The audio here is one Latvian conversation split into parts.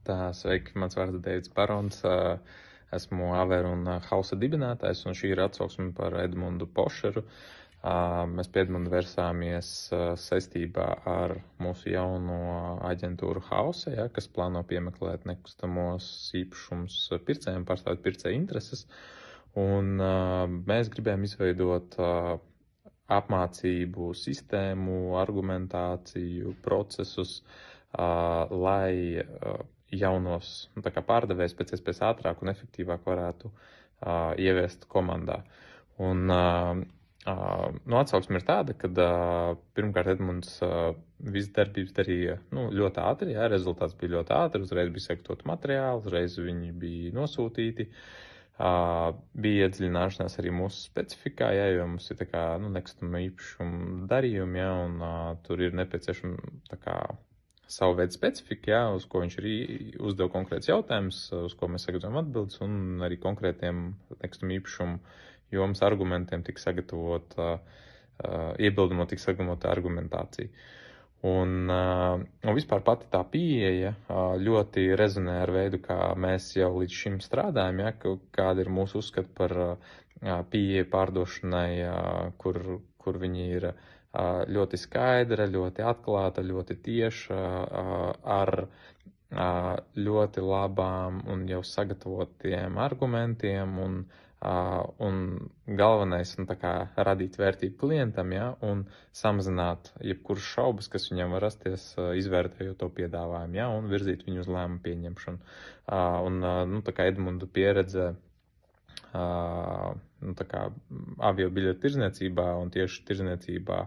Sveiki, mans vārds ir Deivids Barons. Esmu Averu un Hausa dibinātājs, un šī ir atsauksme par Edmundu Pošeru. Mēs pie Edmunda vērsāmies saistībā ar mūsu jauno aģentūru Hausa, kas plāno piemeklēt nekustamos īpašumus pircējiem, pārstāvēt pircēju intereses. Un mēs gribējām izveidot apmācību sistēmu, argumentāciju, procesus, lai jaunos pārdevējs pēc iespējas ātrāk un efektīvāk varētu ieviest komandā. Un atsauksme ir tāda, ka pirmkārt Edmunds visas darbības darīja ļoti ātri, rezultāts bija ļoti ātri, uzreiz bija sagatavot materiāli, uzreiz viņi bija nosūtīti. Bija iedziļināšanās arī mūsu specifikā, jo mums ir nekustamo īpašumu darījumi, un tur ir nepieciešama savu veidu specifika, uz ko viņš arī uzdeva konkrēts jautājums, uz ko mēs sagatavojam atbildes, un arī konkrētiem nekustamo īpašumu jomas argumentiem tika sagatavota, iebildumot tika sagatavota argumentācija. Un vispār pati tā pieeja ļoti rezonē ar veidu, kā mēs jau līdz šim strādājam, kāda ir mūsu uzskata par pieeja pārdošanai, kur viņi ir ļoti skaidra, ļoti atklāta, ļoti tieša, ar ļoti labām un jau sagatavotiem argumentiem, un galvenais radīt vērtību klientam, un samazināt jebkuras šaubas, kas viņam var rasties, izvērtējot to piedāvājumu, un virzīt viņu uz lēmumu pieņemšanu. Edmunda pieredze avio biļetu tirzniecībā un tieši tirzniecībā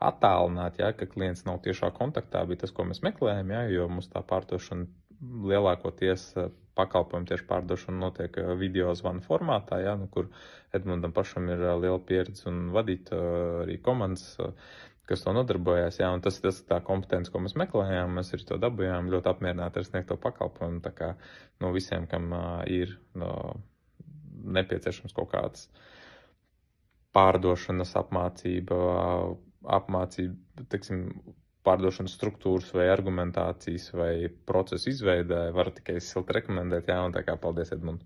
attālināt, ka klients nav tiešā kontaktā, bija tas, ko mēs meklējam, jo mums tā pārdošana lielākoties pakalpojumu tieši pārdošana notiek video zvanu formātā, kur Edmundam pašam ir liela pieredze un vadīt arī komandas, kas to nodarbojās, un tas ir tā kompetence, ko mēs meklējām, mēs arī to dabujām, ļoti apmierināti ar sniegto pakalpojumu, visiem, kam ir nepieciešams kaut kāds pārdošanas apmācība, pārdošanas struktūras vai argumentācijas vai procesu izveidē, varu tikai silti rekomendēt, un paldies, Edmund.